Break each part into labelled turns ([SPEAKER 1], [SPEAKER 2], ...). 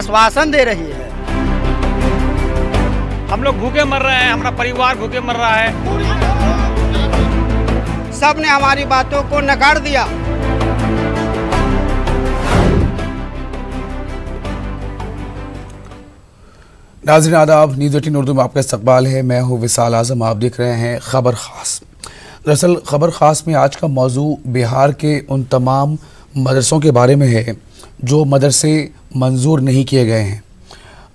[SPEAKER 1] आश्वासन दे रही है।
[SPEAKER 2] हम लोग भूखे मर रहे हैं, हमारा परिवार भूखे मर रहा है।
[SPEAKER 1] सबने हमारी बातों को नकार दिया।
[SPEAKER 3] नाज़रीन आदाब, न्यूज़ 18 उर्दू में आपका इस्तकबाल है। मैं हूँ विशाल आज़म, आप देख रहे हैं ख़बर ख़ास। दरअसल ख़बर ख़ास में आज का मौजू बिहार के उन तमाम मदरसों के बारे में है जो मदरसे मंजूर नहीं किए गए हैं।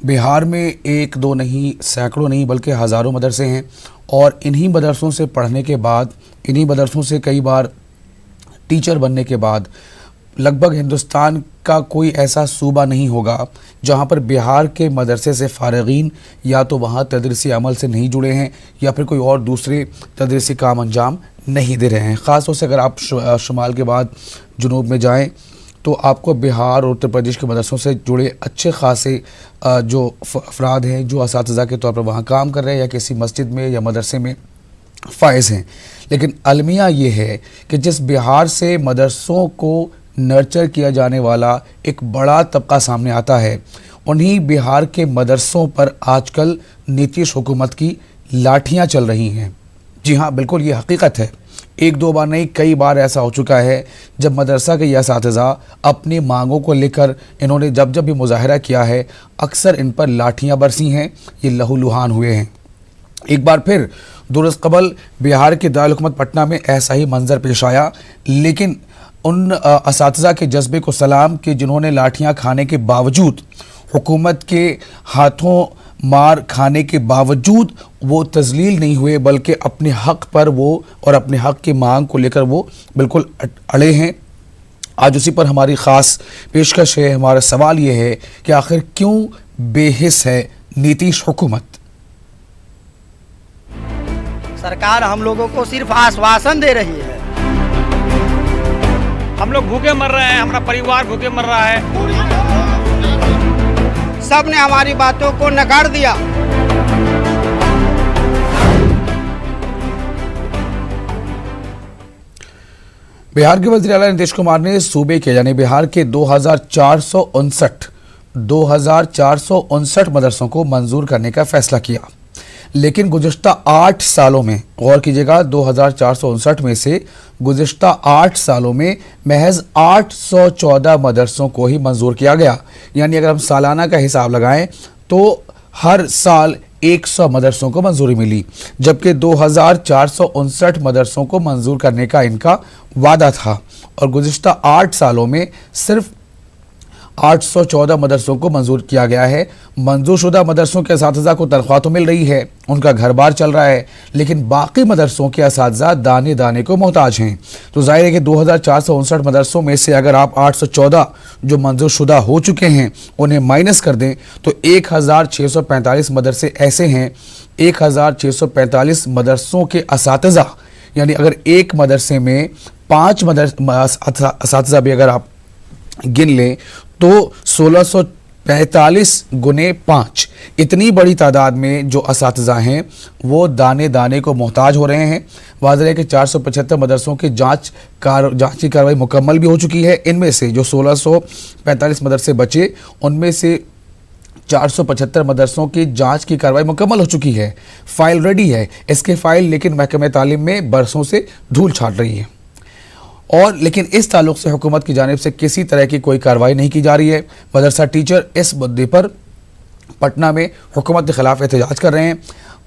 [SPEAKER 3] बिहार में एक दो नहीं, सैकड़ों नहीं बल्कि हज़ारों मदरसे हैं और इन्हीं मदरसों से पढ़ने के बाद, इन्हीं मदरसों से कई बार टीचर बनने के बाद लगभग हिंदुस्तान का कोई ऐसा सूबा नहीं होगा जहाँ पर बिहार के मदरसे से फ़ारिगीन या तो वहाँ तदरीसी अमल से नहीं जुड़े हैं या फिर कोई और दूसरे तदरीसी काम अंजाम नहीं दे रहे हैं। ख़ास तौर से अगर आप शुमाल के बाद जुनूब में जाएं तो आपको बिहार और उत्तर प्रदेश के मदरसों से जुड़े अच्छे खासे जो अफराद हैं जो असातिज़ा के तौर पर वहाँ काम कर रहे हैं या किसी मस्जिद में या मदरसे में फ़ाइज़ हैं। लेकिन अलमिया ये है कि जिस बिहार से मदरसों को नर्चर किया जाने वाला एक बड़ा तबका सामने आता है, उन्हीं बिहार के मदरसों पर आजकल नीतीश हुकूमत की लाठियां चल रही हैं। जी हाँ, बिल्कुल ये हकीकत है। एक दो बार नहीं, कई बार ऐसा हो चुका है जब मदरसा के असातिज़ा अपनी मांगों को लेकर इन्होंने जब जब भी मुजाहरा किया है, अक्सर इन पर लाठियाँ बरसी हैं, ये लहूलुहान हुए हैं। एक बार फिर दुरुस्त कबल बिहार के दारुल हुकूमत पटना में ऐसा ही मंजर पेश आया, लेकिन उन असातिज़ा के जज्बे को सलाम कि जिन्होंने लाठियाँ खाने के बावजूद, हुकूमत के हाथों मार खाने के बावजूद वो तज़लील नहीं हुए, बल्कि अपने हक़ पर वो और अपने हक़ की मांग को लेकर वो बिल्कुल अड़े हैं। आज उसी पर हमारी ख़ास पेशकश है। हमारा सवाल ये है कि आखिर क्यों बेहिस है नीतीश हुकूमत?
[SPEAKER 1] सरकार हम लोगों को सिर्फ आश्वासन दे रही है।
[SPEAKER 2] हम लोग भूखे मर रहे हैं, हमारा परिवार भूखे मर रहा है।
[SPEAKER 1] सबने हमारी बातों को नकार दिया।
[SPEAKER 3] बिहार के वज़ीर आला नीतीश कुमार ने सूबे के यानी बिहार के 2459 मदरसों को मंजूर करने का फैसला किया। लेकिन गुज़िश्ता 8 सालों में, गौर कीजिएगा, 2459 में से गुज़िश्ता 8 सालों में महज 814 मदरसों को ही मंजूर किया गया। यानी अगर हम सालाना का हिसाब लगाएं तो हर साल 100 मदरसों को मंजूरी मिली, जबकि 2459 मदरसों को मंजूर करने का इनका वादा था और गुज़िश्ता 8 सालों में सिर्फ 814 मदरसों को मंजूर किया गया है। मंजूर शुदा मदरसों के असातिज़ा को तनख्वाह तो मिल रही है, उनका घर बार चल रहा है, लेकिन बाकी मदरसों के असातिज़ा दाने दाने को मोहताज हैं। तो जाहिर है कि 2459 मदरसों में से अगर आप 814 जो मंजूर शुदा हो चुके हैं उन्हें माइनस कर दें तो 1645 मदरसे ऐसे हैं, 1645 मदरसों के असातिज़ा, यानी अगर एक मदरसे में 5 असातिज़ा भी अगर आप गिन लें तो 1645 गुने 5, इतनी बड़ी तादाद में जो असातिज़ा हैं वो दाने दाने को मोहताज हो रहे हैं। वाज़ेह है कि 475 मदरसों की जांच की कार्रवाई मुकम्मल भी हो चुकी है। इनमें से जो 1645 मदरसे बचे उनमें से 475 मदरसों की जांच की कार्रवाई मुकम्मल हो चुकी है, फ़ाइल रेडी है। इसके फ़ाइल लेकिन महकमे तालीम में बरसों से धूल छाट रही है और लेकिन इस ताल्लुक़ से हुकूमत की जानिब से किसी तरह की कोई कार्रवाई नहीं की जा रही है। मदरसा टीचर इस मुद्दे पर पटना में हुकूमत के ख़िलाफ़ एहतजाज कर रहे हैं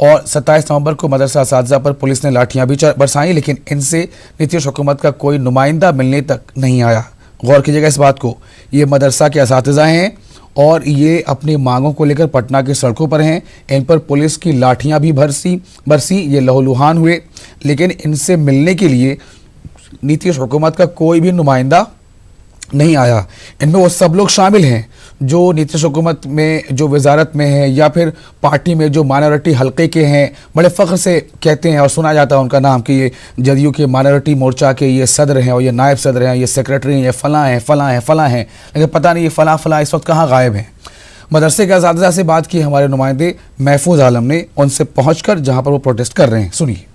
[SPEAKER 3] और 27 नवंबर को मदरसा असातिज़ा पर पुलिस ने लाठियाँ भी बरसाईं, लेकिन इनसे नीतीश हुकूमत का कोई नुमाइंदा मिलने तक नहीं आया। गौर कीजिएगा इस बात को, ये मदरसा के असातिज़ा हैं और ये अपनी मांगों को लेकर पटना की सड़कों पर हैं। इन पर पुलिस की लाठियाँ भी बरसी, ये लहूलुहान हुए, लेकिन इनसे मिलने के लिए नीतीश हुकूमत का कोई भी नुमाइंदा नहीं आया। इनमें वो सब लोग शामिल हैं जो नीतीश हुकूमत में, जो वजारत में है या फिर पार्टी में जो माइनॉरिटी हल्के के हैं, बड़े फ़ख्र से कहते हैं और सुना जाता है उनका नाम कि ये जदयू के माइनॉरिटी मोर्चा के ये सदर हैं और ये नायब सदर हैं, ये सेक्रेटरी हैं, ये फ़लाँ हैं, लेकिन पता नहीं ये फ़लाँ इस वक्त कहाँ गायब हैं। मदरसे के असातिज़ा से बात की हमारे नुमाइंदे महफूज आलम ने, उनसे पहुँच कर जहाँ पर वो प्रोटेस्ट कर रहे हैं, सुनिए।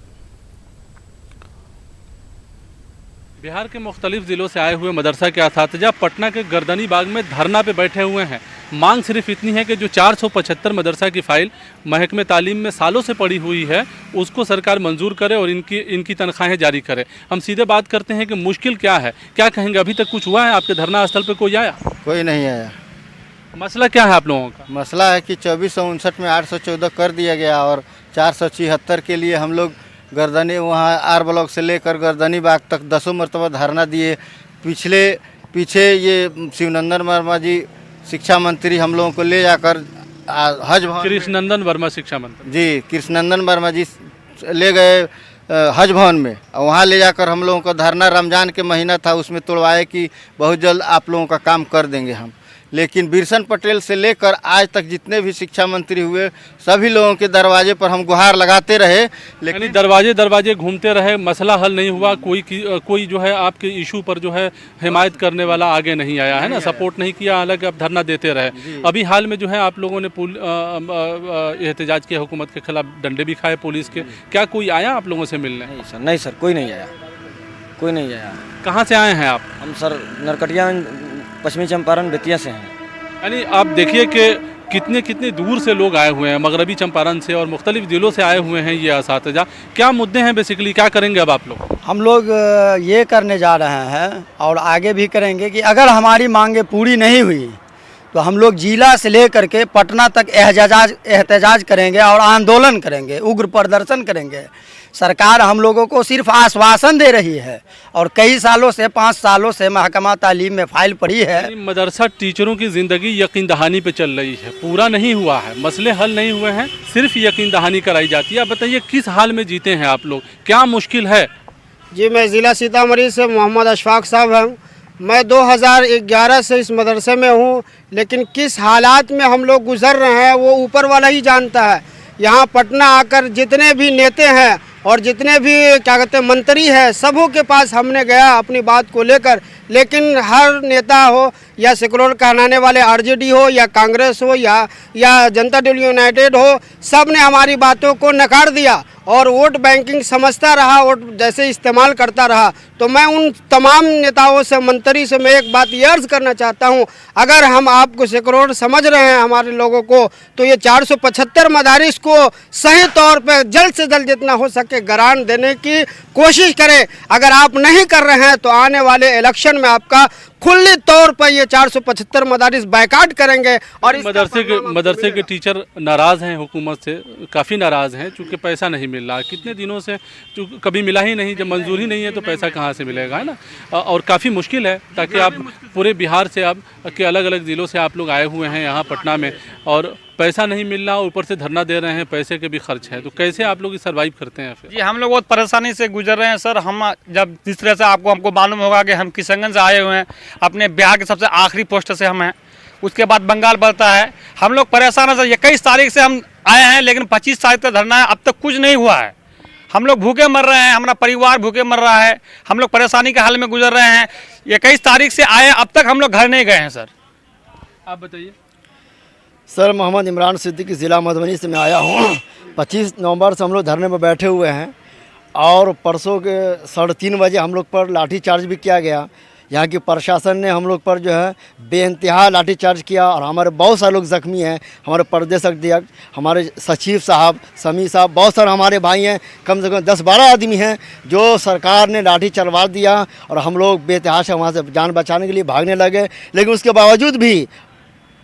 [SPEAKER 4] बिहार के मुख्तलिफ ज़िलों से आए हुए मदरसा के असातिज़ा पटना के गर्दनी बाग में धरना पे बैठे हुए हैं। मांग सिर्फ इतनी है कि जो 475 मदरसा की फ़ाइल महकमे तालीम में सालों से पड़ी हुई है उसको सरकार मंजूर करे और इनकी तनख्वाहें जारी करे। हम सीधे बात करते हैं कि मुश्किल क्या है, क्या कहेंगे? अभी तक कुछ हुआ है? आपके धरना स्थल पर कोई आया?
[SPEAKER 5] कोई नहीं आया।
[SPEAKER 4] मसला क्या है आप लोगों का?
[SPEAKER 5] मसला है कि 2459 में 814 कर दिया गया और 476 के लिए हम लोग गर्दनी वहाँ आर ब्लॉक से लेकर गर्दनी बाग तक 10 मरतबा धरना दिए। पीछे ये शिवनंदन वर्मा जी शिक्षा मंत्री हम लोगों को ले जाकर हज भवन,
[SPEAKER 4] कृष्णनंदन वर्मा शिक्षा मंत्री
[SPEAKER 5] जी कृष्णनंदन वर्मा जी ले गए हज भवन में, और वहाँ ले जाकर हम लोगों का धरना रमज़ान के महीना था उसमें तोड़वाए कि बहुत जल्द आप लोगों का काम कर देंगे हम। लेकिन बिरसन पटेल से लेकर आज तक जितने भी शिक्षा मंत्री हुए सभी लोगों के दरवाजे पर हम गुहार लगाते रहे,
[SPEAKER 4] लेकिन दरवाजे घूमते रहे, मसला हल नहीं हुआ। कोई जो है आपके इशू पर जो है हिमायत करने वाला आगे नहीं आया है ना, सपोर्ट नहीं किया, हालांकि आप धरना देते रहे। अभी हाल में जो है आप लोगों ने एहतजाज किया, हुकूमत के खिलाफ डंडे भी खाए पुलिस के। क्या कोई आया आप लोगों से मिलने?
[SPEAKER 6] नहीं सर कोई नहीं आया, कोई नहीं आया।
[SPEAKER 4] कहाँ से आए हैं आप?
[SPEAKER 6] हम सर नरकटिया पश्चिमी चंपारण बेतिया से हैं।
[SPEAKER 4] यानी आप देखिए कि कितने दूर से लोग आए हुए हैं, मगरबी चंपारण से और मुख्तलिफ ज़िलों से आए हुए हैं ये असातिज़ा। क्या मुद्दे हैं बेसिकली, क्या करेंगे अब आप लोग?
[SPEAKER 1] हम लोग ये करने जा रहे हैं और आगे भी करेंगे कि अगर हमारी मांगे पूरी नहीं हुई तो हम लोग जिला से लेकर के पटना तक एहतजाज करेंगे और आंदोलन करेंगे, उग्र प्रदर्शन करेंगे। सरकार हम लोगों को सिर्फ आश्वासन दे रही है और कई सालों से 5 सालों से महकमा तालीम में फाइल पड़ी है।
[SPEAKER 4] मदरसा टीचरों की ज़िंदगी यकीन दहानी पे चल रही है, पूरा नहीं हुआ है, मसले हल नहीं हुए हैं, सिर्फ यकीन दहानी कराई जाती है। आप बताइए किस हाल में जीते हैं आप लोग, क्या मुश्किल है?
[SPEAKER 7] जी मैं ज़िला सीतामढ़ी से मोहम्मद अशफाक साहब हूँ। मैं 2011 से इस मदरसे में हूँ, लेकिन किस हालात में हम लोग गुजर रहे हैं वो ऊपर वाला ही जानता है। यहाँ पटना आकर जितने भी नेता हैं और जितने भी क्या कहते हैं मंत्री हैं, सबों के पास हमने गया अपनी बात को लेकर, लेकिन हर नेता हो या सेकुलर कहलाने वाले आरजेडी हो या कांग्रेस हो या जनता दल यूनाइटेड हो, सब ने हमारी बातों को नकार दिया और वोट बैंकिंग समझता रहा, वोट जैसे इस्तेमाल करता रहा। तो मैं उन तमाम नेताओं से, मंत्री से मैं एक बात ये अर्ज़ करना चाहता हूँ, अगर हम आपको सेकुलर समझ रहे हैं हमारे लोगों को, तो ये 475 मदारिस को सही तौर पर जल्द से जल्द जितना हो सके ग्रांट देने की कोशिश करें। अगर आप नहीं कर रहे हैं तो आने वाले इलेक्शन में आपका खुले तौर पर ये 475 मदारिस बायकाट करेंगे। और
[SPEAKER 4] मदरसे के टीचर नाराज़ हैं हुकूमत से, काफ़ी नाराज़ हैं, चूँकि पैसा नहीं मिल रहा। कितने दिनों से कभी मिला ही नहीं, जब मंजूरी नहीं है तो पैसा कहाँ से मिलेगा, है ना। और काफ़ी मुश्किल है, ताकि आप पूरे बिहार से आप के अलग अलग ज़िलों से आप लोग आए हुए हैं यहाँ पटना में और पैसा नहीं मिल रहा, ऊपर से धरना दे रहे हैं, पैसे के भी खर्च है, तो कैसे आप लोग सर्वाइव करते हैं फिर?
[SPEAKER 2] जी हम लोग बहुत परेशानी से गुजर रहे हैं सर। हम जब जिस तरह से हमको मालूम होगा कि हम किशनगंज से आए हुए हैं, अपने बिहार के सबसे आखिरी पोस्ट से हम हैं, उसके बाद बंगाल बढ़ता है, हम लोग परेशान हैं सर। 21 तारीख से हम आए हैं, लेकिन 25 तारीख तक धरना है, अब तक कुछ नहीं हुआ है। हम लोग भूखे मर रहे हैं, हमारा परिवार भूखे मर रहा है, हम लोग परेशानी के हाल में गुजर रहे हैं। 21 तारीख से आए, अब तक हम लोग घर नहीं गए हैं सर।
[SPEAKER 4] आप बताइए।
[SPEAKER 8] सर मोहम्मद इमरान सिद्दीकी ज़िला मधुबनी से मैं आया हूँ। 25 नवंबर से हम लोग धरने में बैठे हुए हैं और परसों के 3:30 बजे हम लोग पर लाठीचार्ज भी किया गया। यहाँ की प्रशासन ने हम लोग पर जो है बेइंतहा लाठीचार्ज किया और हमारे बहुत सारे लोग ज़ख्मी हैं। हमारे प्रदेश अध्यक्ष, हमारे सचिव साहब, समी साहब, बहुत सारे हमारे भाई हैं, कम से कम 10-12 आदमी हैं जो सरकार ने लाठी चलवा दिया और हम लोग बेतहाशा से वहाँ से जान बचाने के लिए भागने लगे। लेकिन उसके बावजूद भी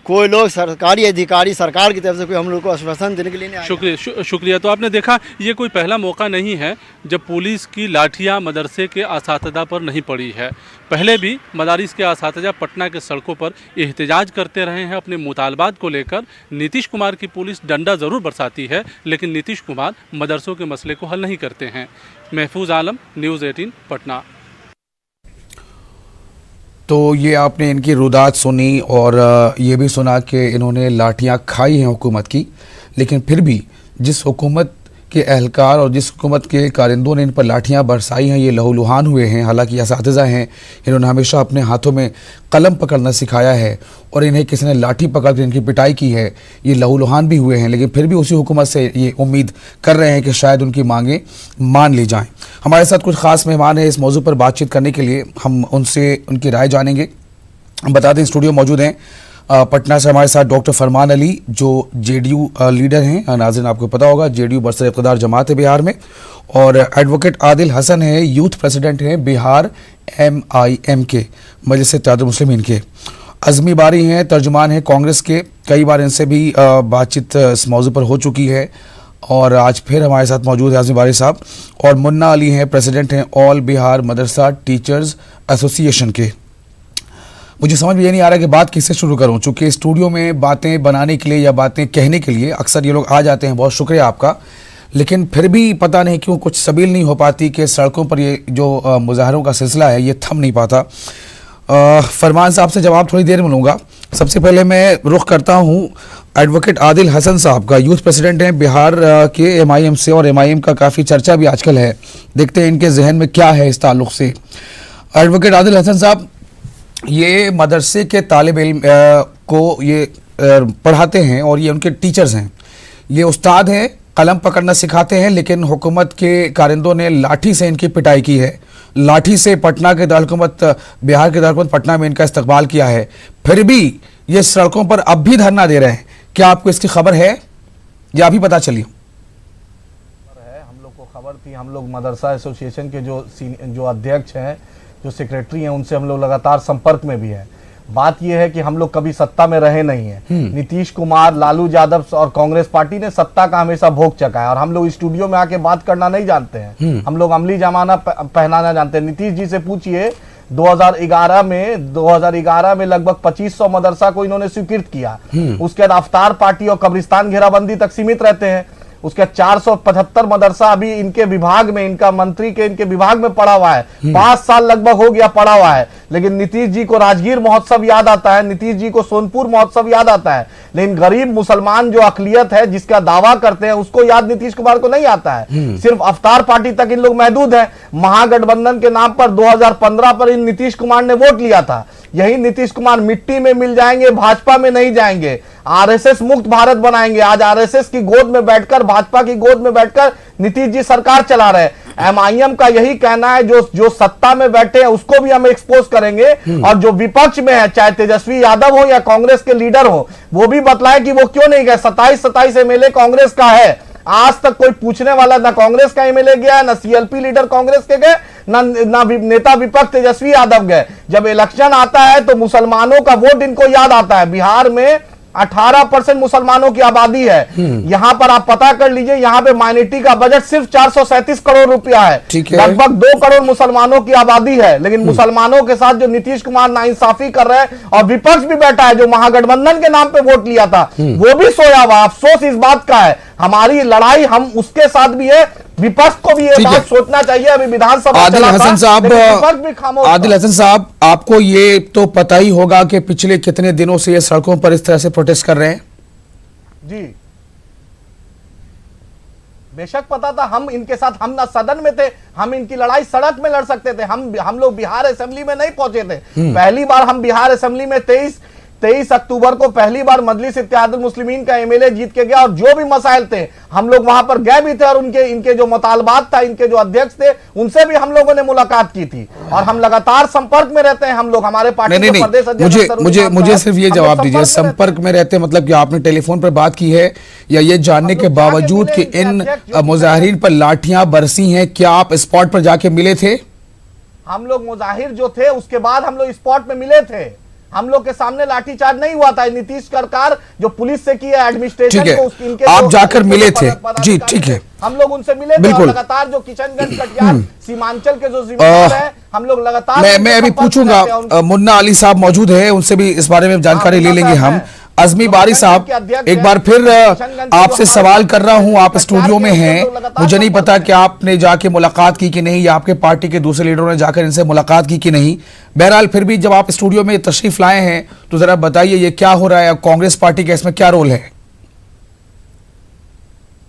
[SPEAKER 8] कोई लोग सरकारी अधिकारी सरकार की तरफ से कोई हम लोग को आश्वासन देने के लिए नहीं आया।
[SPEAKER 4] शुक्रिया। तो आपने देखा, ये कोई पहला मौका नहीं है जब पुलिस की लाठियां मदरसे के असातिज़ा पर नहीं पड़ी है। पहले भी मदारिस के असातिज़ा पटना के सड़कों पर एहतजाज करते रहे हैं अपने मुतालबात को लेकर। नीतीश कुमार की पुलिस डंडा ज़रूर बरसाती है, लेकिन नीतीश कुमार मदरसों के मसले को हल नहीं करते हैं। महफूज आलम, न्यूज़ 18 पटना।
[SPEAKER 3] तो ये आपने इनकी रुदात सुनी और ये भी सुना कि इन्होंने लाठियां खाई हैं हुकूमत की, लेकिन फिर भी जिस हुकूमत के एहलकार और जिस हुकूमत के कारिंदों ने इन पर लाठियां बरसाई हैं, ये लहूलुहान हुए हैं। हालांकि असातिज़ा हैं, इन्होंने हमेशा अपने हाथों में कलम पकड़ना सिखाया है और इन्हें किसी ने लाठी पकड़ कर इनकी पिटाई की है, ये लहूलुहान भी हुए हैं। लेकिन फिर भी उसी हुकूमत से ये उम्मीद कर रहे हैं कि शायद उनकी मांगें मान ली जाएँ। हमारे साथ कुछ ख़ास मेहमान हैं इस मौजू पर बातचीत करने के लिए, हम उनसे उनकी राय जानेंगे। हम बता दें स्टूडियो मौजूद हैं पटना से हमारे साथ डॉक्टर फरमान अली जो जेडीयू लीडर हैं, नाज़रीन आपको पता होगा जेडीयू बरसर इक़्तिदार जमात है बिहार में, और एडवोकेट आदिल हसन है, यूथ प्रेसिडेंट हैं बिहार MIM के, मजलिस इत्तेहादुल मुस्लिमीन के। अज़मी बारी हैं, तर्जुमान हैं कांग्रेस के, कई बार इनसे भी बातचीत इस मौजू पर हो चुकी है और आज फिर हमारे साथ मौजूद है अज़मी बारी साहब। और मुन्ना अली हैं, प्रेसिडेंट हैं ऑल बिहार मदरसा टीचर्स एसोसिएशन के। मुझे समझ में ये नहीं आ रहा कि बात किससे शुरू करूं, चूँकि स्टूडियो में बातें बनाने के लिए या बातें कहने के लिए अक्सर ये लोग आ जाते हैं, बहुत शुक्रिया आपका, लेकिन फिर भी पता नहीं क्यों कुछ सबील नहीं हो पाती कि सड़कों पर ये जो मुजाहरों का सिलसिला है ये थम नहीं पाता। फरमान साहब से जवाब थोड़ी देर में लूँगा। सबसे पहले मैं रुख करता हूँ एडवोकेट आदिल हसन साहब का, यूथ प्रेसिडेंट हैं बिहार के MIM से, और MIM का काफ़ी चर्चा भी आजकल है, देखते हैं इनके जहन में क्या है इस ताल्लुक़ से। एडवोकेट आदिल हसन साहब, ये मदरसे के तालिब इल्म को ये पढ़ाते हैं और ये उनके टीचर्स हैं, ये उस्ताद हैं, कलम पकड़ना सिखाते हैं, लेकिन हुकूमत के कारिंदों ने लाठी से इनकी पिटाई की है, लाठी से पटना के दारकूमत, बिहार के दारकूमत पटना में इनका इस्तकबाल किया है, फिर भी ये सड़कों पर अब भी धरना दे रहे हैं। क्या आपको इसकी खबर है या अभी पता चली?
[SPEAKER 9] हम लोग को खबर थी, हम लोग मदरसा एसोसिएशन के जो अध्यक्ष हैं, जो सेक्रेटरी हैं, उनसे हम लोग लगातार संपर्क में भी हैं। बात यह है कि हम लोग कभी सत्ता में रहे नहीं हैं। नीतीश कुमार, लालू यादव और कांग्रेस पार्टी ने सत्ता का हमेशा भोग चखा है और हम लोग स्टूडियो में आके बात करना नहीं जानते हैं, हम लोग अमली जमाना पहनाना जानते हैं। नीतीश जी से पूछिए, 2011 में लगभग 2500 मदरसा को इन्होंने स्वीकृत किया। उसके बाद अफ्तार पार्टी और कब्रिस्तान घेराबंदी तक सीमित रहते हैं। उसके 475 मदरसा अभी इनके विभाग में, इनका मंत्री के इनके विभाग में पड़ा हुआ है, 5 साल लगभग हो गया पड़ा हुआ है। लेकिन नीतीश जी को राजगीर महोत्सव याद आता है, नीतीश जी को सोनपुर महोत्सव याद आता है, लेकिन गरीब मुसलमान जो अकलियत है जिसका दावा करते हैं उसको याद नीतीश कुमार को नहीं आता है। सिर्फ अफ्तार पार्टी तक इन लोग महदूद है। महागठबंधन के नाम पर 2015 पर इन नीतीश कुमार ने वोट लिया था। यही नीतीश कुमार मिट्टी में मिल जाएंगे, भाजपा में नहीं जाएंगे, RSS मुक्त भारत बनाएंगे। आज RSS की गोद में बैठकर, भाजपा की गोद में बैठकर नीतीश जी सरकार चला रहे हैं। MIM का यही कहना है, जो सत्ता में बैठे हैं उसको भी हम एक्सपोज करेंगे, और जो विपक्ष में है, चाहे तेजस्वी यादव हो या कांग्रेस के लीडर हो, वो भी बतलाए कि वो क्यों नहीं गए। 27 MLA कांग्रेस का है, आज तक कोई पूछने वाला ना कांग्रेस का MLA गया, ना CLP लीडर कांग्रेस के गए, ना नेता विपक्ष तेजस्वी यादव गए। जब इलेक्शन आता है तो मुसलमानों का वोट इनको याद आता है। बिहार में 18% मुसलमानों की आबादी है। यहां पर आप पता कर लीजिए, यहां पे माइनॉरिटी का बजट सिर्फ 437 करोड़ रुपया है। लगभग 2 करोड़ मुसलमानों की आबादी है, लेकिन मुसलमानों के साथ जो नीतीश कुमार नाइंसाफी कर रहे हैं, और विपक्ष भी बैठा है जो महागठबंधन के नाम पे वोट लिया था, वो भी सोया हुआ। अफसोस इस बात का है, हमारी लड़ाई हम उसके साथ भी है, विपक्ष को भी ये बात सोचना चाहिए। अभी विधानसभा
[SPEAKER 3] आदिल हसन साहब, आपको ये तो पता ही होगा कि पिछले कितने दिनों से ये सड़कों पर इस तरह से प्रोटेस्ट कर रहे हैं।
[SPEAKER 9] जी बेशक पता था, हम इनके साथ, हम ना सदन में थे, हम इनकी लड़ाई सड़क में लड़ सकते थे। हम लोग बिहार असेंबली में नहीं पहुंचे थे। पहली बार हम बिहार असेंबली में 23 अक्टूबर को पहली बार मजलिस इत्तेहादुल मुस्लिमीन का MLA जीत के गया, और जो भी मसाइल थे हम लोग वहां पर गए भी थे, और इनके जो मुतालबात था, इनके जो अध्यक्ष थे, उनसे भी हम लोगों ने मुलाकात की थी, और हम लगातार संपर्क में रहते हैं। हम लोग, हमारे पार्टी के प्रदेश अध्यक्ष,
[SPEAKER 3] मुझे सिर्फ ये जवाब दीजिए, संपर्क में रहते मतलब कि आपने टेलीफोन पर बात की है, या ये जानने के बावजूद कि इन मुजाहिरीन पर लाठियां बरसी हैं, क्या आप स्पॉट पर जाके मिले थे?
[SPEAKER 9] हम लोग मुजाहिर जो थे उसके बाद हम लोग स्पॉट में मिले थे। हम लोग के सामने लाठीचार्ज नहीं हुआ था। नीतीश सरकार जो पुलिस से की है, एडमिनिस्ट्रेशन को, इनके
[SPEAKER 3] आप जाकर मिले थे? जी ठीक है,
[SPEAKER 9] हम लोग उनसे मिले थे, और लगातार जो किशनगंज, कटिहार, सीमांचल के जो जिम्मेदार हैं, हम लोग लगातार।
[SPEAKER 3] मैं अभी पूछूंगा, मुन्ना अली साहब मौजूद है, उनसे भी इस बारे में जानकारी ले लेंगे हम। अज़मी बारी साहब, एक बार फिर आपसे सवाल कर रहा हूं, आप स्टूडियो में हैं, मुझे नहीं पता कि आपने जाके मुलाकात की कि नहीं, या आपके पार्टी के दूसरे लीडरों ने जाकर इनसे मुलाकात की कि नहीं। बहरहाल फिर भी जब आप स्टूडियो में तशरीफ लाए हैं तो जरा बताइए ये क्या हो रहा है, कांग्रेस पार्टी का इसमें क्या रोल है?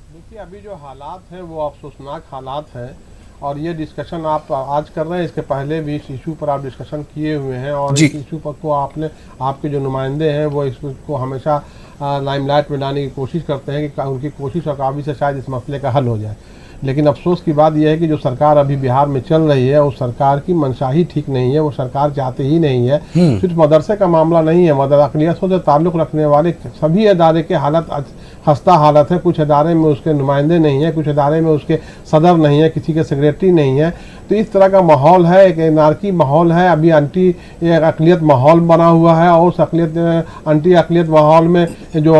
[SPEAKER 10] देखिए, अभी जो हालात हैं वो अफसोसनाक हालात हैं, और ये डिस्कशन आप आज कर रहे हैं, इसके पहले भी इस इशू पर आप डिस्कशन किए हुए हैं, और इस इशू पर को आपके जो नुमाइंदे हैं वो इसको हमेशा लाइमलाइट में लाने की कोशिश करते हैं कि उनकी कोशिश और काबिल से शायद इस मसले का हल हो जाए। लेकिन अफसोस की बात यह है कि जो सरकार अभी बिहार में चल रही है उस सरकार की मंशा ही ठीक नहीं है, वो सरकार चाहती ही नहीं है। सिर्फ मदरसे का मामला नहीं है, अक़लियतों से ताल्लुक़ रखने वाले सभी अदारे के हालत खस्ता हालत है। कुछ अदारे में उसके नुमाइंदे नहीं है, कुछ अदारे में उसके सदर नहीं है, किसी के सेक्रेटरी नहीं है। तो इस तरह का माहौल है, एक नारकी माहौल है, अभी अंटी अक़लियत माहौल बना हुआ है और उस अंटी अक़लियत माहौल में जो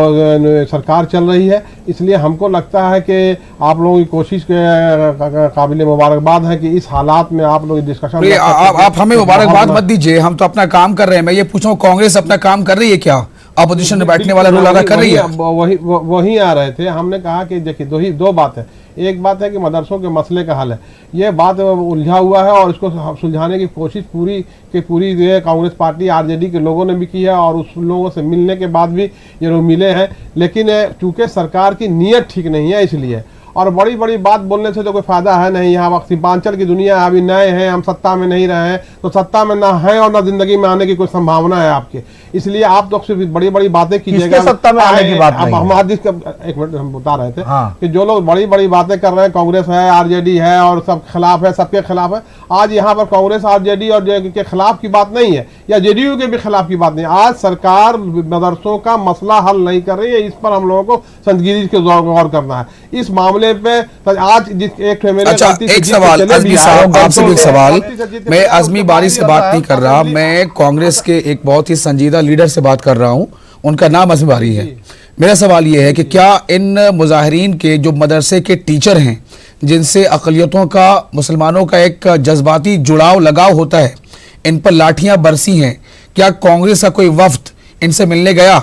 [SPEAKER 10] सरकार चल रही है। इसलिए हमको लगता है कि आप लोगों की कोशिश के काबिल मुबारकबाद है कि इस हालात में आप लोग डिस्कशन।
[SPEAKER 3] आप हमें मुबारकबाद मत दीजिए, हम तो अपना काम कर रहे हैं। मैं ये पूछूं, कांग्रेस अपना काम कर रही है क्या? अपोजिशन में बैठने वाला रोल अदा कर रही है?
[SPEAKER 10] वही आ रहे थे। हमने कहा कि देखिए दो बात है। एक बात है कि मदरसों के मसले का हल है, ये बात उलझा हुआ है और इसको सुलझाने की कोशिश पूरी कांग्रेस पार्टी आरजेडी के लोगों ने भी की है और उस लोगों से मिलने के बाद भी ये लोग मिले हैं। लेकिन चूंकि सरकार की नीयत ठीक नहीं है इसलिए, और बड़ी बड़ी बात बोलने से तो कोई फायदा है नहीं। यहाँ वक्त सीमांचल की दुनिया अभी नए हैं, हम सत्ता में नहीं रहे हैं, तो सत्ता में ना है और ना जिंदगी में आने की कोई संभावना है आपके। इसलिए आप तो सिर्फ बड़ी बड़ी बातें कीजिएगा।
[SPEAKER 9] सत्ता में आने की बात नहीं है।
[SPEAKER 10] हम एक मिनट हम बता रहे थे कि जो लोग बड़ी बड़ी बातें कर रहे हैं, कांग्रेस है, आरजेडी है और सब खिलाफ है, सबके खिलाफ है। आज यहाँ पर कांग्रेस आरजेडी और के खिलाफ की बात नहीं है या जेडीयू के भी खिलाफ की बात नहीं। आज सरकार मदरसों का मसला हल नहीं कर रही है, इस पर हम लोगों को संजीदगी से गौर करना है। इस मामले पे आज एक
[SPEAKER 3] सवाल आजमी साहब, आपसे भी एक सवाल। मैं आजमी बारी से बात नहीं कर रहा, मैं कांग्रेस के एक बहुत ही संजीदा लीडर से बात कर रहा हूं, उनका नाम आजमी बारी है। मेरा सवाल यह है कि क्या इन मुजाहिरीन के जो मदरसे के टीचर हैं, जिनसे अक़लियतों का, मुसलमानों का एक जज्बाती जुड़ाव लगाव होता है, इन पर लाठियां बरसी हैं, क्या कांग्रेस का कोई वफ्द इनसे मिलने गया?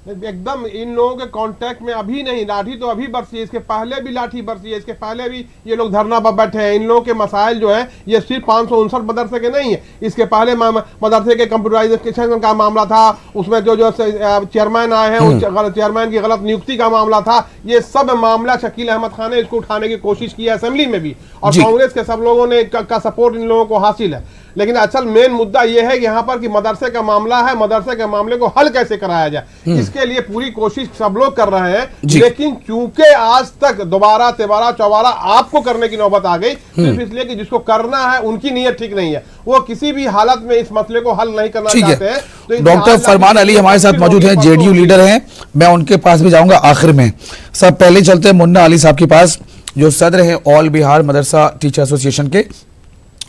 [SPEAKER 10] एकदम इन लोगों के कांटेक्ट में अभी नहीं। लाठी तो अभी बरसी है, इसके पहले भी लाठी बरसी है, इसके पहले भी ये लोग धरना पर बैठे हैं। इन लोगों के मसाइल जो है ये सिर्फ 559 मदरसे के नहीं है, इसके पहले मदरसे के कंप्यूटराइजेशन का मामला था, उसमें जो चेयरमैन आए हैं उस चेयरमैन की गलत नियुक्ति का मामला था। ये सब मामला शकील अहमद खान ने इसको उठाने की कोशिश की है असेंबली में भी, और कांग्रेस के सब लोगों ने का सपोर्ट इन लोगों को हासिल है। लेकिन असल मेन मुद्दा यह है कि यहाँ पर कि मदरसे का मामला है, मदरसे के मामले को हल कैसे कराया जाए, इसके लिए पूरी कोशिश सब लोग कर रहे हैं। लेकिन चूंकि आज तक दोबारा तिबारा चौबारा आपको करने की नौबत आ गई, सिर्फ इसलिए कि जिसको करना है उनकी नीयत ठीक नहीं है, वो किसी भी हालत में इस मसले को हल नहीं करना चाहते हैं। तो
[SPEAKER 3] डॉक्टर फरमान अली हमारे साथ मौजूद हैं, जेडीयू लीडर हैं, मैं उनके पास भी जाऊंगा आखिर में। सब पहले चलते हैं मुन्ना अली साहब के पास, जो सदर हैं ऑल बिहार मदरसा टीचर एसोसिएशन के।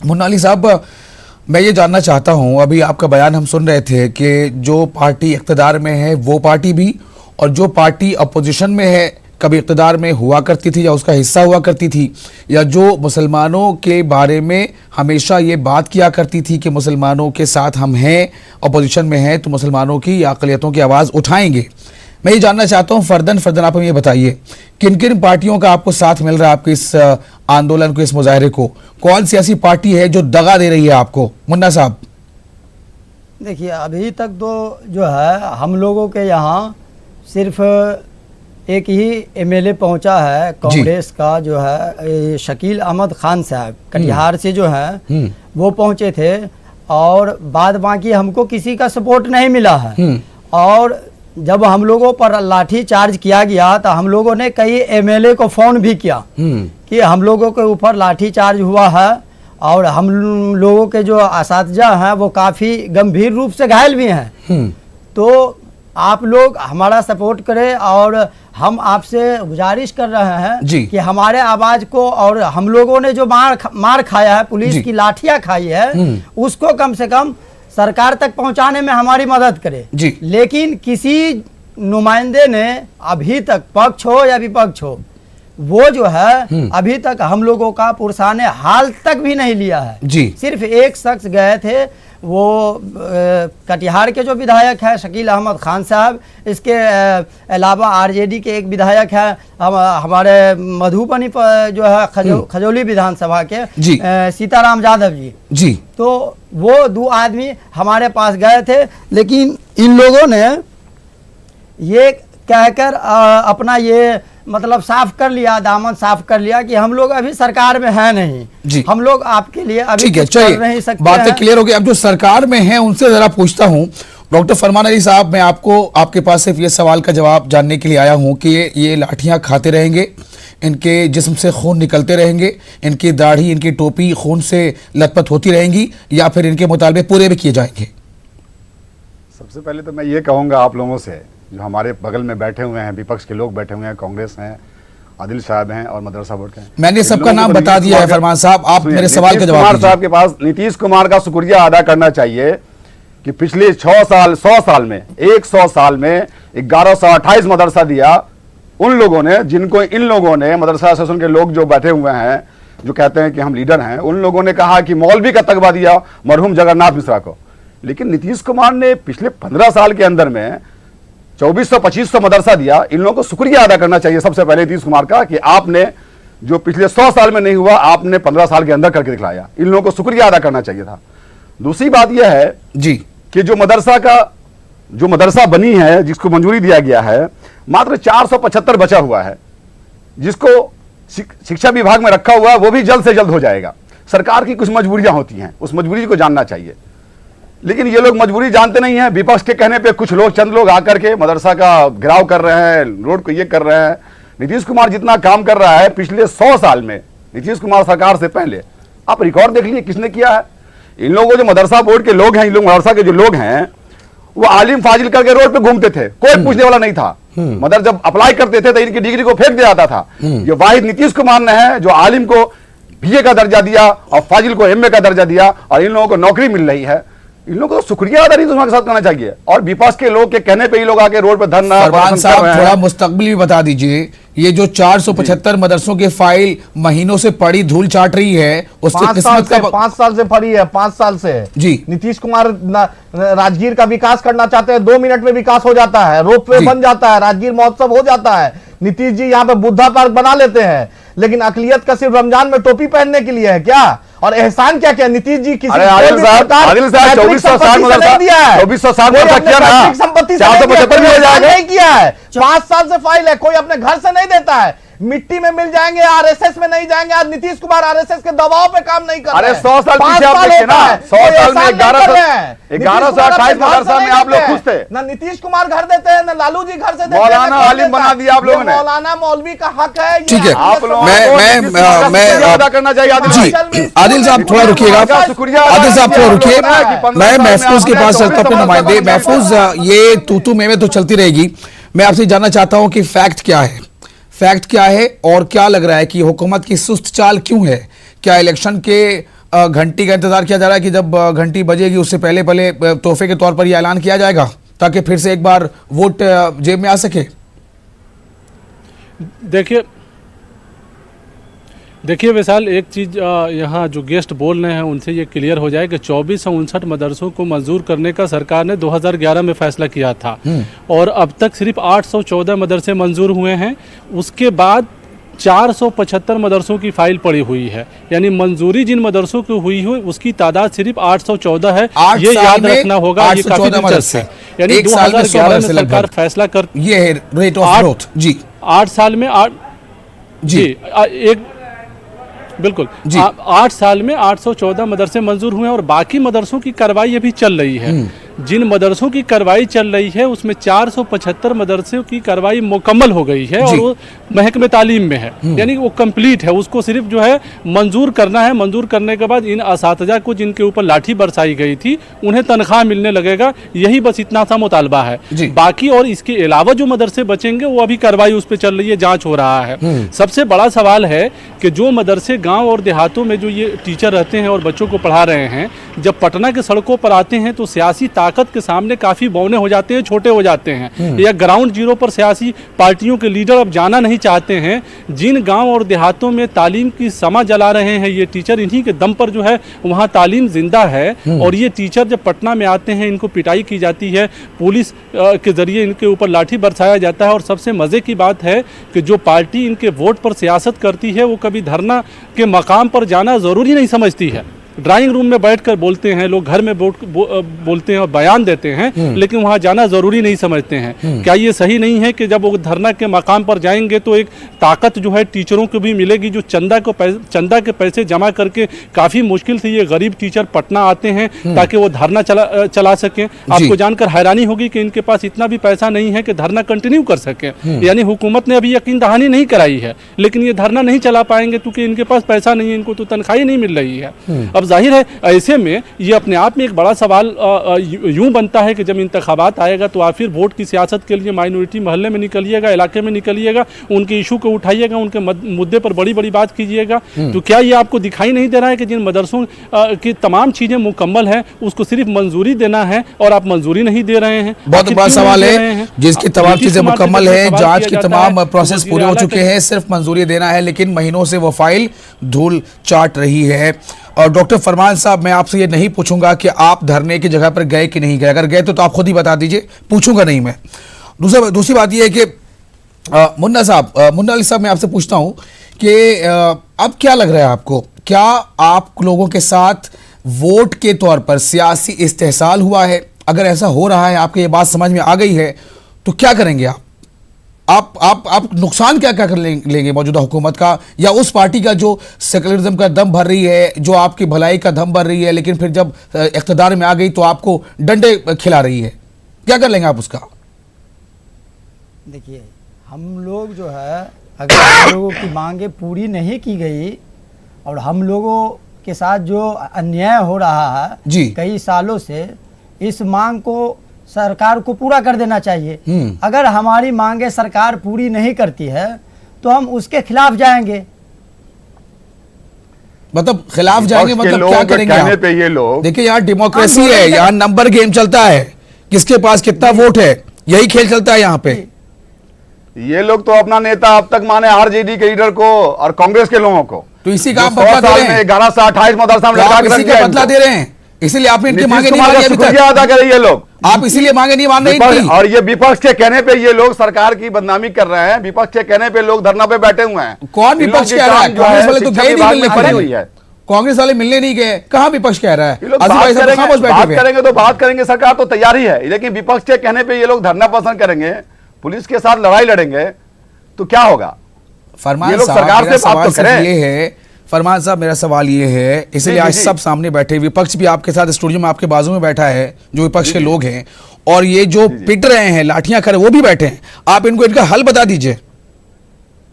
[SPEAKER 3] मुन्ना अली साहब, मैं ये जानना चाहता हूं, अभी आपका बयान हम सुन रहे थे कि जो पार्टी इक़्तिदार में है वो पार्टी भी, और जो पार्टी अपोजिशन में है, कभी इक़्तिदार में हुआ करती थी या उसका हिस्सा हुआ करती थी, या जो मुसलमानों के बारे में हमेशा ये बात किया करती थी कि मुसलमानों के साथ हम हैं, अपोजिशन में हैं तो मुसलमानों की या अक़लियतों की आवाज़ उठाएंगे। मैं ये जानना चाहता हूँ फर्दन आप हमें ये बताइए, किन किन पार्टियों का आपको साथ मिल रहा है आपके इस आंदोलन को, इस मुजाहरे को? कौन सियासी पार्टी है जो दगा दे रही है आपको? मुन्ना साहब
[SPEAKER 1] देखिए, अभी तक तो जो है हम लोगों के यहाँ सिर्फ एक ही एमएलए पहुंचा है कांग्रेस का, जो है शकील अहमद खान साहब कटिहार से जो है वो पहुंचे थे, और बाद बाकी हमको किसी का सपोर्ट नहीं मिला है। और जब हम लोगों पर लाठी चार्ज किया गया तो हम लोगों ने कई एमएलए को फोन भी किया कि हम लोगों के ऊपर लाठी चार्ज हुआ है, और हम लोगों के जो असातिज़ा हैं वो काफ़ी गंभीर रूप से घायल भी हैं। तो आप लोग हमारा सपोर्ट करें, और हम आपसे गुजारिश कर रहे हैं कि हमारे आवाज़ को, और हम लोगों ने जो मार खाया है, पुलिस की लाठियाँ खाई है, उसको कम से कम सरकार तक पहुंचाने में हमारी मदद करे। लेकिन किसी नुमाइंदे ने अभी तक, पक्ष हो या विपक्ष हो, वो जो है अभी तक हम लोगों का पुरसाने हाल तक भी नहीं लिया है। सिर्फ एक शख्स गए थे, वो कटिहार के जो विधायक है शकील अहमद खान साहब, इसके अलावा आरजेडी के एक विधायक है हमारे मधुबनी जो है खजौली विधानसभा के सीताराम यादव जी। तो वो 2 आदमी हमारे पास गए थे, लेकिन इन लोगों ने ये कहकर अपना ये मतलब साफ कर लिया, दामन साफ कर लिया कि हम लोग अभी सरकार में है नहीं, हम लोग आपके लिए अभी कुछ कर नहीं सकते।
[SPEAKER 3] बातें क्लियर हो गई। अब जो सरकार में है उनसे जरा पूछता हूं, डॉक्टर फरमान अली साहब, मैं आपको आपके पास सिर्फ ये सवाल का जवाब जानने के लिए आया हूं कि ये लाठियां खाते रहेंगे, इनके जिस्म से खून निकलते रहेंगे, इनकी दाढ़ी, इनकी टोपी खून से लथपथ होती रहेंगी, या फिर इनके मुतालबे पूरे भी किए जाएंगे?
[SPEAKER 11] सबसे पहले तो मैं ये कहूँगा आप लोगों से, जो हमारे बगल में बैठे हुए हैं, विपक्ष के लोग बैठे हुए हैं, कांग्रेस हैं, आदिल साहब हैं और मदरसा बोर्ड के हैं,
[SPEAKER 3] मैंने सबका नाम बता दिया है फरमान साहब, आप मेरे सवाल का जवाब
[SPEAKER 11] कुमार
[SPEAKER 3] दीजिए।
[SPEAKER 11] साहब के पास नीतीश कुमार का शुक्रिया अदा करना चाहिए कि पिछले 100 साल में 100 साल में 1128 मदरसा दिया उन लोगों ने, जिनको इन लोगों ने, मदरसा एसोसिएशन के लोग जो बैठे हुए हैं, जो कहते हैं कि हम लीडर हैं, उन लोगों ने कहा कि मौलवी का तगबा दिया मरहूम जगन्नाथ मिश्रा को। लेकिन नीतीश कुमार ने पिछले 15 साल के अंदर में 2400-2500 मदरसा दिया। इन लोगों को शुक्रिया अदा करना चाहिए सबसे पहले नीतीश कुमार का कि आपने जो पिछले 100 साल में नहीं हुआ, आपने 15 साल के अंदर करके दिखलाया। इन लोगों को शुक्रिया अदा करना चाहिए था। दूसरी बात यह है
[SPEAKER 3] जी
[SPEAKER 11] कि जो मदरसा बनी है, जिसको मंजूरी दिया गया है, मात्र 475 बचा हुआ है, जिसको शिक्षा विभाग में रखा हुआ है, वो भी जल्द से जल्द हो जाएगा। सरकार की कुछ मजबूरियां होती हैं, उस मजबूरी को जानना चाहिए, लेकिन ये लोग मजबूरी जानते नहीं हैं। विपक्ष के कहने पे कुछ लोग, चंद लोग आकर के मदरसा का घेराव कर रहे हैं, रोड को ये कर रहे हैं। नीतीश कुमार जितना काम कर रहा है पिछले 100 साल में, नीतीश कुमार सरकार से पहले आप रिकॉर्ड देख लीजिए किसने किया है। इन लोगों जो मदरसा बोर्ड के लोग हैं, इन लोग मदरसा के जो लोग हैं, वो आलिम फाजिल करके रोड पे घूमते थे, कोई पूछने वाला नहीं था। मदर जब अप्लाई करते थे तो इनकी डिग्री को फेंक दिया जाता था। ये वाहिद नीतीश कुमार ने है जो आलिम को बीए का दर्जा दिया और फाजिल को एमए का दर्जा दिया, और इन लोगों को नौकरी मिल रही है। इन लोगों को तो शुक्रिया अदा नीतीश कुमार के साथ करना चाहिए, और विपक्ष के लोग के कहने पे ही लोग आके रोड पे धरना।
[SPEAKER 3] फरमान साहब थोड़ा मुस्तकबिल भी बता दीजिए, ये जो 475 मदरसों की फाइल महीनों से पड़ी धूल चाट रही है, उसकी किस्मत का
[SPEAKER 9] 5 साल से पड़ी है, 5 साल से
[SPEAKER 3] जी।
[SPEAKER 9] नीतीश कुमार राजगीर का विकास करना चाहते हैं, 2 मिनट में विकास हो जाता है, रोपवे बन जाता है, राजगीर महोत्सव हो जाता है। नीतीश जी यहाँ पे बुद्धा पार्क बना लेते हैं, लेकिन अकलियत का सिर्फ रमजान में टोपी पहनने के लिए है क्या? और एहसान क्या क्या नीतीश जी किसी
[SPEAKER 11] आदिल साहब 2460 मदरसा दिया है, 2460 मदरसा किया ना,
[SPEAKER 9] संपत्ति
[SPEAKER 11] 475 भी हो जाएगा।
[SPEAKER 9] नहीं किया है, 5 साल से फाइल है, कोई अपने घर से नहीं देता है। मिट्टी में मिल जाएंगे, आरएसएस में नहीं जाएंगे। आज नीतीश कुमार आरएसएस के दबाव पे काम नहीं कर रहे।
[SPEAKER 11] अरे 100 साल पीछे आप देखिए ना, 100 साल में 1128 मदरसा में आप लोग खुश थे
[SPEAKER 9] ना। नीतीश कुमार घर देते हैं ना, लालू जी घर से देते हैं।
[SPEAKER 11] मौलाना आलिम बना दिया आप लोगों ने।
[SPEAKER 9] मौलाना मौलवी का हक है।
[SPEAKER 3] ठीक है,
[SPEAKER 11] आप लोगों
[SPEAKER 3] मैं
[SPEAKER 11] अदा करना चाहिए
[SPEAKER 3] आदिल साहब थोड़ा रुकिएगा, आदिल साहब थोड़ा रुकिए, मैं महफूज के पास चलता हूं। नुमाइंदे महफूज, ये तू में तो चलती रहेगी। मैं आपसे जानना चाहता हूं कि फैक्ट क्या है, फैक्ट क्या है, और क्या लग रहा है कि हुकूमत की सुस्त चाल क्यों है? क्या इलेक्शन के घंटी का इंतजार किया जा रहा है कि जब घंटी बजेगी उससे पहले तोहफे के तौर पर यह ऐलान किया जाएगा ताकि फिर से एक बार वोट जेब में आ सके?
[SPEAKER 4] देखिए विशाल, एक चीज़ यहाँ जो गेस्ट बोल रहे हैं उनसे ये क्लियर हो जाए कि 2459 मदरसों को मंजूर करने का सरकार ने 2011 में फैसला किया था, और अब तक सिर्फ 814 मदरसे मंजूर हुए हैं। उसके बाद 475 मदरसों की फाइल पड़ी हुई है, यानी मंजूरी जिन मदरसों की हुई है उसकी तादाद सिर्फ 814 है। ये याद रखना होगा, ये काफी दिलचस्प है। यानी 2011 में सरकार फैसला कर,
[SPEAKER 3] ये है रेट ऑफ ग्रोथ जी,
[SPEAKER 4] 8 साल में बिल्कुल 8 साल में 814 मदरसे मंजूर हुए हैं, और बाकी मदरसों की कार्रवाई अभी चल रही है। जिन मदरसों की कार्रवाई चल रही है उसमें 475 मदरसों की कार्रवाई मुकम्मल हो गई है, और वो महकमे तालीम में है, यानी वो कंप्लीट है। उसको सिर्फ जो है मंजूर करना है। मंजूर करने के बाद इन असातिज़ा को जिनके ऊपर लाठी बरसाई गई थी उन्हें तनख्वाह मिलने लगेगा। यही बस इतना सा मुतालबा है। बाकी और इसके अलावा जो मदरसे बचेंगे वो अभी कार्रवाई उस पर चल रही है, जाँच हो रहा है। सबसे बड़ा सवाल है कि जो मदरसे गाँव और देहातों में जो ये टीचर रहते हैं और बच्चों को पढ़ा रहे हैं, जब पटना के सड़कों पर आते हैं तो सियासी ताकत के सामने काफी बौने हो जाते हैं, छोटे हो जाते हैं, या ग्राउंड जीरो पर सियासी पार्टियों के लीडर अब जाना नहीं चाहते हैं। जिन गांव और देहातों में तालीम की समा जला रहे हैं ये टीचर, इन्हीं के दम पर जो है वहां तालीम जिंदा है। और ये टीचर जब पटना में आते हैं इनको पिटाई की जाती है, पुलिस के जरिए इनके ऊपर लाठी बरसाया जाता है। और सबसे मजे की बात है कि जो पार्टी इनके वोट पर सियासत करती है वो कभी धरना के मकाम पर जाना जरूरी नहीं समझती है। ड्राइंग रूम में बैठकर बोलते हैं लोग, घर में बोलते हैं और बयान देते हैं, लेकिन वहाँ जाना ज़रूरी नहीं समझते हैं। क्या ये सही नहीं है कि जब वो धरना के मकाम पर जाएंगे तो एक ताकत जो है टीचरों को भी मिलेगी, जो चंदा के पैसे जमा करके काफ़ी मुश्किल से ये गरीब टीचर पटना आते हैं ताकि वो धरना चला सकें। आपको जानकर हैरानी होगी कि इनके पास इतना भी पैसा नहीं है कि धरना कंटिन्यू कर सकें। यानी हुकूमत ने अभी यकीन दहानी नहीं कराई है, लेकिन ये धरना नहीं चला पाएंगे क्योंकि इनके पास पैसा नहीं है, इनको तो तनख्वाही नहीं मिल रही है। अब जाहिर है ऐसे में ये अपने आप में एक बड़ा सवाल यूं बनता है कि जब इंतखाबात आएगा तो आप फिर वोट की सियासत के लिए माइनॉरिटी मोहल्ले में निकलिएगा, इलाके में निकलिएगा, उनके इशू को उठाइएगा, उनके मुद्दे पर बड़ी बड़ी बात कीजिएगा। तो क्या ये आपको दिखाई नहीं दे रहा है कि जिन मदरसों की तमाम चीज़ें मुकम्मल है उसको सिर्फ मंजूरी देना है और आप मंजूरी नहीं दे रहे हैं?
[SPEAKER 3] बहुत बड़ा सवाल है, जिसकी तमाम चीजें मुकम्मल है, जांच की तमाम प्रोसेस पूरे हो चुके हैं, सिर्फ मंजूरी देना है, लेकिन महीनों से वो फाइल धूल चाट रही है। और डॉक्टर फरमान साहब, मैं आपसे ये नहीं पूछूंगा कि आप धरने की जगह पर गए कि नहीं गए, अगर गए तो आप खुद ही बता दीजिए, पूछूंगा नहीं मैं। दूसरी बात ये है कि मुन्ना अली साहब, मैं आपसे पूछता हूं कि अब क्या लग रहा है आपको, क्या आप लोगों के साथ वोट के तौर पर सियासी इस्तेहसाल हुआ है? अगर ऐसा हो रहा है, आपको ये बात समझ में आ गई है, तो क्या करेंगे आप नुकसान क्या कर लेंगे मौजूदा हुकूमत का या उस पार्टी का जो सेकुलरिज्म का दम भर रही है, जो आपकी भलाई का दम भर रही है, लेकिन फिर जब इख्तिदार में आ गई तो आपको डंडे खिला रही है? क्या कर लेंगे आप उसका?
[SPEAKER 1] देखिए, हम लोग जो है, अगर हम लोगों की मांगे पूरी नहीं की गई और हम लोगों के साथ जो अन्याय हो रहा है
[SPEAKER 3] जी
[SPEAKER 1] कई सालों से, इस मांग को सरकार को पूरा कर देना चाहिए। अगर हमारी मांगे सरकार पूरी नहीं करती है तो हम उसके खिलाफ जाएंगे।
[SPEAKER 3] मतलब खिलाफ जाएंगे मतलब क्या करेंगे
[SPEAKER 11] कहने पे ये लोग,
[SPEAKER 3] देखिए यहाँ डेमोक्रेसी है, यहाँ नंबर गेम चलता है, किसके पास कितना वोट है, यही खेल चलता है यहाँ पे।
[SPEAKER 11] ये लोग तो अपना नेता अब तक माने आरजेडी के लीडर को और कांग्रेस के लोगों को,
[SPEAKER 3] तो इसी का आप बदला दे रहे हैं।
[SPEAKER 11] 11 से 28 मदरसा में लगा
[SPEAKER 3] इसी का बदला दे रहे हैं, इसीलिए आपने इनकी मांगे नहीं मानी अभी तक।
[SPEAKER 11] अदा करे ये लोग,
[SPEAKER 3] आप इसीलिए मांगे नहीं मान रहे।
[SPEAKER 11] और ये विपक्ष के कहने पे ये लोग सरकार की बदनामी कर रहे हैं, विपक्ष के कहने पे लोग धरना पे बैठे हुए हैं।
[SPEAKER 3] कौन विपक्ष कह रहा है? कांग्रेस वाले तो गए नहीं मिलने, कांग्रेस वाले मिलने नहीं गए, कहाँ विपक्ष कह रहा है?
[SPEAKER 11] बात करेंगे तो बात करेंगे, सरकार तो तैयारी है, लेकिन विपक्ष के कहने पे ये लोग धरना पसंद करेंगे, पुलिस के साथ लड़ाई लड़ेंगे तो क्या होगा?
[SPEAKER 3] फरमान साहब, मेरा सवाल सिर्फ ये है, फरमान साहब मेरा सवाल ये है, इसलिए आज सब सामने बैठे, विपक्ष भी आपके साथ स्टूडियो में आपके बाजू में बैठा है, जो विपक्ष के लोग हैं, और ये जो पिट रहे हैं, लाठियां कर रहे हैं, वो भी बैठे हैं। आप इनको इनका हल बता दीजिए,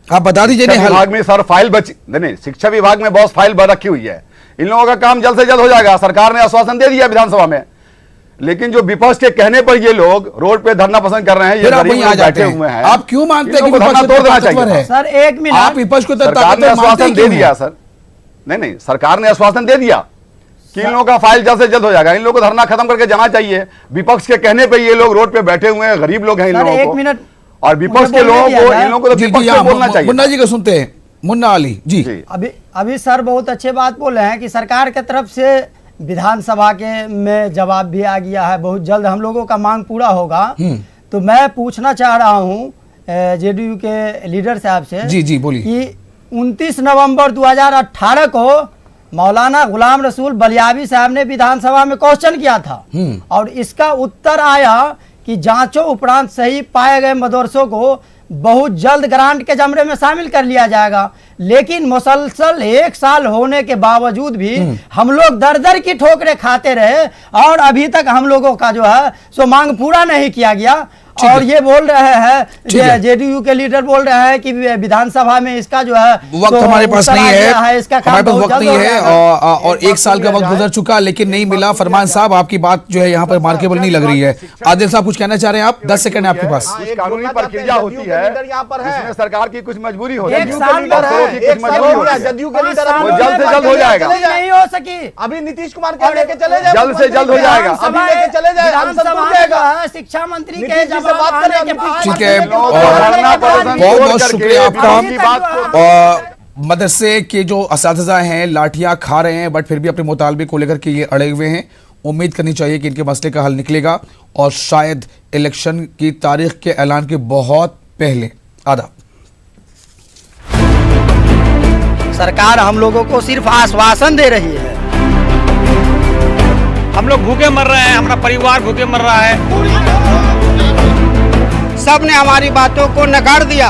[SPEAKER 3] आप बता दीजिए। नहीं,
[SPEAKER 11] विभाग में सर फाइल बची नहीं, शिक्षा विभाग में बहुत फाइल रखी हुई है, इन लोगों का काम जल्द से जल्द हो जाएगा। सरकार ने आश्वासन दे दिया विधानसभा में, लेकिन जो विपक्ष के कहने पर ये लोग रोड पे धरना पसंद कर रहे हैं, ये बैठे हुए हैं।
[SPEAKER 3] आप क्यों मानते हैं कि विपक्ष
[SPEAKER 11] तोड़ देना चाहिए?
[SPEAKER 1] सर एक मिनट,
[SPEAKER 3] आप विपक्ष को
[SPEAKER 11] सरकार ने आश्वासन दे दिया सर, नहीं, सरकार ने आश्वासन दे दिया कि इन लोगों का फाइल जल्द से जल्द हो जाएगा, इन लोगों को धरना खत्म करके जाना चाहिए। विपक्ष के कहने पे ये लोग रोड पे बैठे हुए हैं, गरीब लोग हैं इन लोगों को, और विपक्ष के लोगों को, इन लोगों को तो विपक्ष को बोलना चाहिए।
[SPEAKER 3] मुन्ना जी को सुनते हैं, मुन्ना अली जी।
[SPEAKER 1] अभी सर बहुत अच्छे बात बोले हैं कि सरकार की तरफ से विधानसभा के में जवाब भी आ गया है, बहुत जल्द हम लोगों का मांग पूरा होगा। तो मैं पूछना चाह रहा हूँ जेडीयू के लीडर साहब से,
[SPEAKER 3] जी बोलिए,
[SPEAKER 1] कि 29 नवंबर 2018 को मौलाना गुलाम रसूल बलियावी साहब ने विधानसभा में क्वेश्चन किया था और इसका उत्तर आया कि जांचों उपरांत सही पाए गए मदरसों को बहुत जल्द ग्रांट के जमरे में शामिल कर लिया जाएगा। लेकिन मुसलसल 1 साल होने के बावजूद भी हम लोग दर दर की ठोकरें खाते रहे और अभी तक हम लोगों का जो है सो मांग पूरा नहीं किया गया। और ये बोल रहे हैं, जेडीयू के लीडर बोल रहे हैं कि विधानसभा में इसका जो है
[SPEAKER 3] वक्त हमारे पास नहीं है,
[SPEAKER 1] इसका
[SPEAKER 3] हमारे पास वक्त नहीं है, और 1 साल का वक्त गुजर चुका लेकिन नहीं मिला। फरमान साहब, आपकी बात जो है यहाँ पर मार्केबल नहीं लग रही है। आदिल साहब कुछ कहना चाह रहे हैं आप? 10 सेकंड है आपके पास।
[SPEAKER 11] कानूनी प्रक्रिया होती है, इसमें सरकार की कुछ मजबूरी होती है,
[SPEAKER 1] जल्द
[SPEAKER 11] से जल्द हो जाएगा,
[SPEAKER 1] नहीं हो सकी।
[SPEAKER 10] अभी नीतीश कुमार के लेके चले जाए,
[SPEAKER 11] जल्द से जल्द हो जाएगा,
[SPEAKER 10] अभी लेके चले जाए,
[SPEAKER 1] शिक्षा मंत्री के
[SPEAKER 10] बात करें।
[SPEAKER 3] ठीक है, बहुत बहुत शुक्रिया आपका। मदरसे के जो असातिज़ा हैं लाठियां खा रहे हैं, बट फिर भी अपने मुतालबे को लेकर के ये अड़े हुए हैं। उम्मीद करनी चाहिए कि इनके मसले का हल निकलेगा और शायद इलेक्शन की तारीख के ऐलान के बहुत पहले। आदाब।
[SPEAKER 1] सरकार हम लोगों को सिर्फ आश्वासन दे रही है,
[SPEAKER 2] हम लोग भूखे मर रहे हैं, हमारा परिवार भूखे मर रहा है।
[SPEAKER 7] सब ने हमारी बातों को नकार दिया।